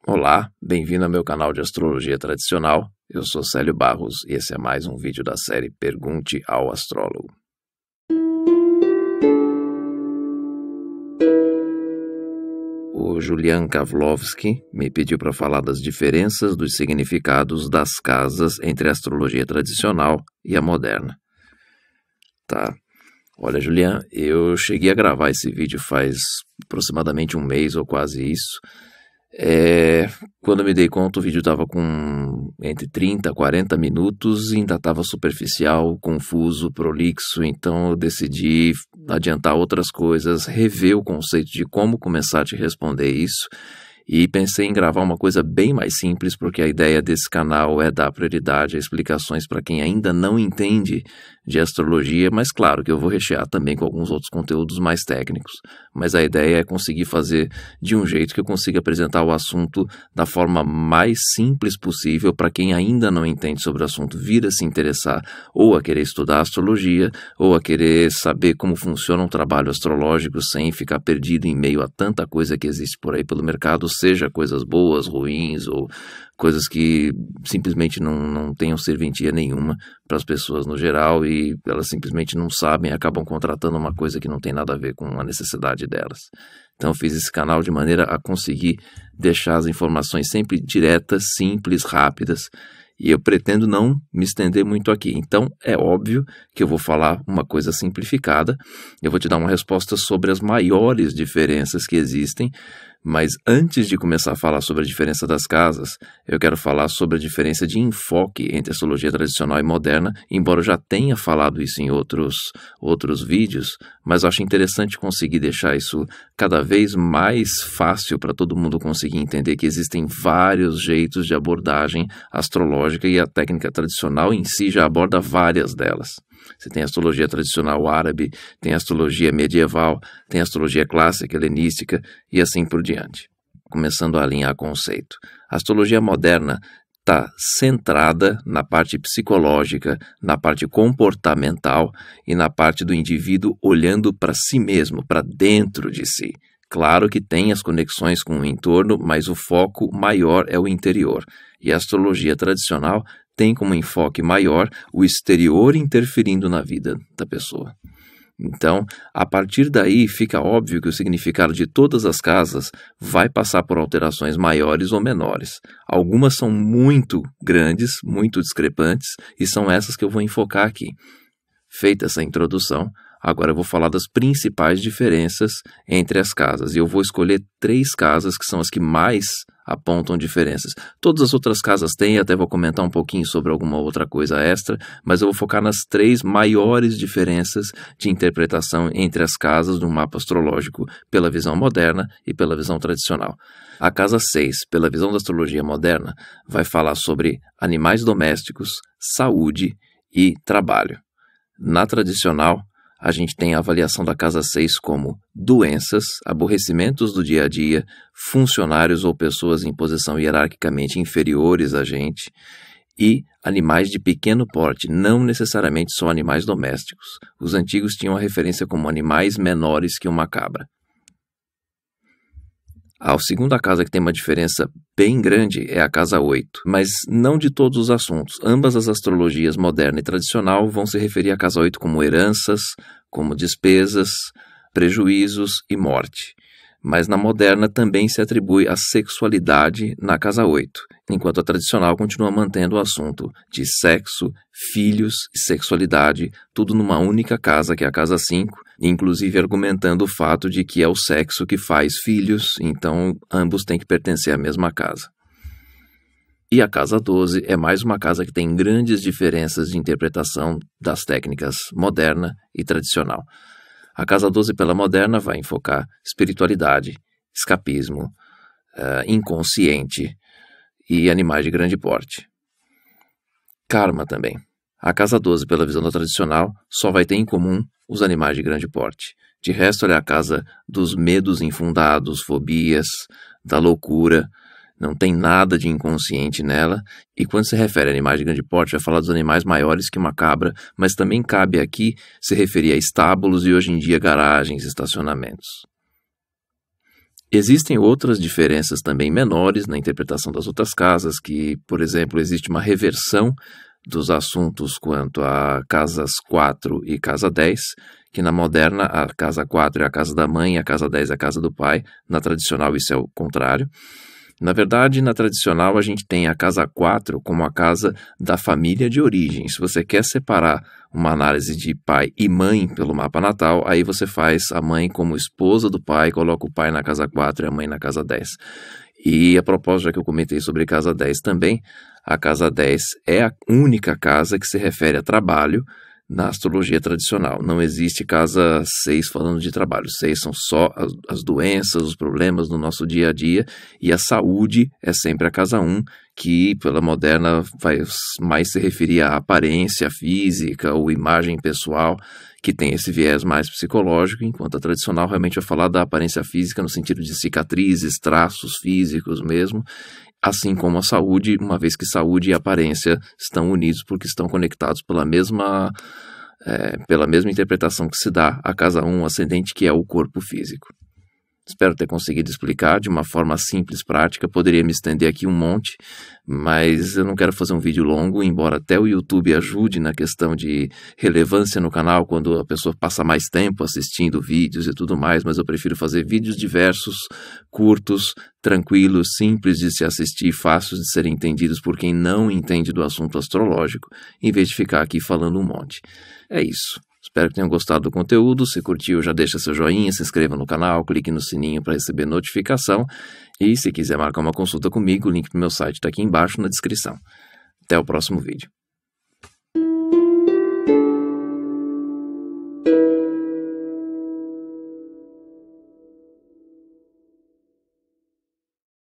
Olá, bem-vindo ao meu canal de Astrologia Tradicional. Eu sou Célio Barros e esse é mais um vídeo da série Pergunte ao Astrólogo. O Julian Kavlovsky me pediu para falar das diferenças dos significados das casas entre a astrologia tradicional e a moderna. Tá. Olha, Julian, eu cheguei a gravar esse vídeo faz aproximadamente um mês ou quase isso. Quando eu me dei conta, o vídeo estava com entre 30 a 40 minutos e ainda estava superficial, confuso, prolixo, então eu decidi adiantar outras coisas, rever o conceito de como começar a te responder isso e pensei em gravar uma coisa bem mais simples, porque a ideia desse canal é dar prioridade a explicações para quem ainda não entende de astrologia, mas claro que eu vou rechear também com alguns outros conteúdos mais técnicos, mas a ideia é conseguir fazer de um jeito que eu consiga apresentar o assunto da forma mais simples possível para quem ainda não entende sobre o assunto vir a se interessar ou a querer estudar astrologia ou a querer saber como funciona um trabalho astrológico sem ficar perdido em meio a tanta coisa que existe por aí pelo mercado, seja coisas boas, ruins ou coisas que simplesmente não tenham serventia nenhuma para as pessoas no geral e elas simplesmente não sabem e acabam contratando uma coisa que não tem nada a ver com a necessidade delas. Então eu fiz esse canal de maneira a conseguir deixar as informações sempre diretas, simples, rápidas, e eu pretendo não me estender muito aqui. Então é óbvio que eu vou falar uma coisa simplificada, eu vou te dar uma resposta sobre as maiores diferenças que existem, mas antes de começar a falar sobre a diferença das casas, eu quero falar sobre a diferença de enfoque entre a astrologia tradicional e moderna, embora eu já tenha falado isso em outros vídeos, mas eu acho interessante conseguir deixar isso cada vez mais fácil para todo mundo conseguir entender que existem vários jeitos de abordagem astrológica e a técnica tradicional em si já aborda várias delas. Você tem a astrologia tradicional árabe, tem a astrologia medieval, tem a astrologia clássica, helenística e assim por diante. Começando a alinhar conceito. A astrologia moderna está centrada na parte psicológica, na parte comportamental e na parte do indivíduo olhando para si mesmo, para dentro de si. Claro que tem as conexões com o entorno, mas o foco maior é o interior. E a astrologia tradicional tem como enfoque maior o exterior interferindo na vida da pessoa. Então, a partir daí, fica óbvio que o significado de todas as casas vai passar por alterações maiores ou menores. Algumas são muito grandes, muito discrepantes, e são essas que eu vou enfocar aqui. Feita essa introdução, agora eu vou falar das principais diferenças entre as casas. E eu vou escolher 3 casas que são as que mais apontam diferenças. Todas as outras casas têm, até vou comentar um pouquinho sobre alguma outra coisa extra, mas eu vou focar nas 3 maiores diferenças de interpretação entre as casas do mapa astrológico pela visão moderna e pela visão tradicional. A casa 6, pela visão da astrologia moderna, vai falar sobre animais domésticos, saúde e trabalho. Na tradicional, a gente tem a avaliação da casa 6 como doenças, aborrecimentos do dia a dia, funcionários ou pessoas em posição hierarquicamente inferiores a gente e animais de pequeno porte, não necessariamente só animais domésticos. Os antigos tinham a referência como animais menores que uma cabra. A segunda casa que tem uma diferença bem grande é a casa 8, mas não de todos os assuntos. Ambas as astrologias moderna e tradicional vão se referir à casa 8 como heranças, como despesas, prejuízos e morte. Mas na moderna também se atribui a sexualidade na casa 8, enquanto a tradicional continua mantendo o assunto de sexo, filhos e sexualidade, tudo numa única casa, que é a casa 5, inclusive argumentando o fato de que é o sexo que faz filhos, então ambos têm que pertencer à mesma casa. E a casa 12 é mais uma casa que tem grandes diferenças de interpretação das técnicas moderna e tradicional. A casa 12 pela moderna vai enfocar espiritualidade, escapismo, inconsciente e animais de grande porte. Karma também. A casa 12 pela visão da tradicional só vai ter em comum os animais de grande porte. De resto, ela é a casa dos medos infundados, fobias, da loucura. Não tem nada de inconsciente nela, e quando se refere a animais de grande porte, vai falar dos animais maiores que uma cabra, mas também cabe aqui se referir a estábulos e hoje em dia garagens, estacionamentos. Existem outras diferenças também menores na interpretação das outras casas, que, por exemplo, existe uma reversão dos assuntos quanto a casas 4 e casa 10, que na moderna a casa 4 é a casa da mãe, a casa 10 é a casa do pai, na tradicional isso é o contrário. Na verdade, na tradicional a gente tem a casa 4 como a casa da família de origem. Se você quer separar uma análise de pai e mãe pelo mapa natal, aí você faz a mãe como esposa do pai, coloca o pai na casa 4 e a mãe na casa 10. E a propósito, já que eu comentei sobre casa 10 também, a casa 10 é a única casa que se refere a trabalho na astrologia tradicional. Não existe casa 6 falando de trabalho. 6 são só as doenças, os problemas do nosso dia a dia, e a saúde é sempre a casa 1, que pela moderna vai mais se referir à aparência física ou imagem pessoal, que tem esse viés mais psicológico, enquanto a tradicional realmente vai falar da aparência física no sentido de cicatrizes, traços físicos mesmo, assim como a saúde, uma vez que saúde e aparência estão unidos porque estão conectados pela mesma interpretação que se dá à casa 1, ascendente, que é o corpo físico. Espero ter conseguido explicar de uma forma simples, prática. Poderia me estender aqui um monte, mas eu não quero fazer um vídeo longo, embora até o YouTube ajude na questão de relevância no canal, quando a pessoa passa mais tempo assistindo vídeos e tudo mais, mas eu prefiro fazer vídeos diversos, curtos, tranquilos, simples de se assistir, fáceis de serem entendidos por quem não entende do assunto astrológico, em vez de ficar aqui falando um monte. É isso. Espero que tenham gostado do conteúdo. Se curtiu, já deixa seu joinha, se inscreva no canal, clique no sininho para receber notificação. E se quiser marcar uma consulta comigo, o link para o meu site está aqui embaixo na descrição. Até o próximo vídeo.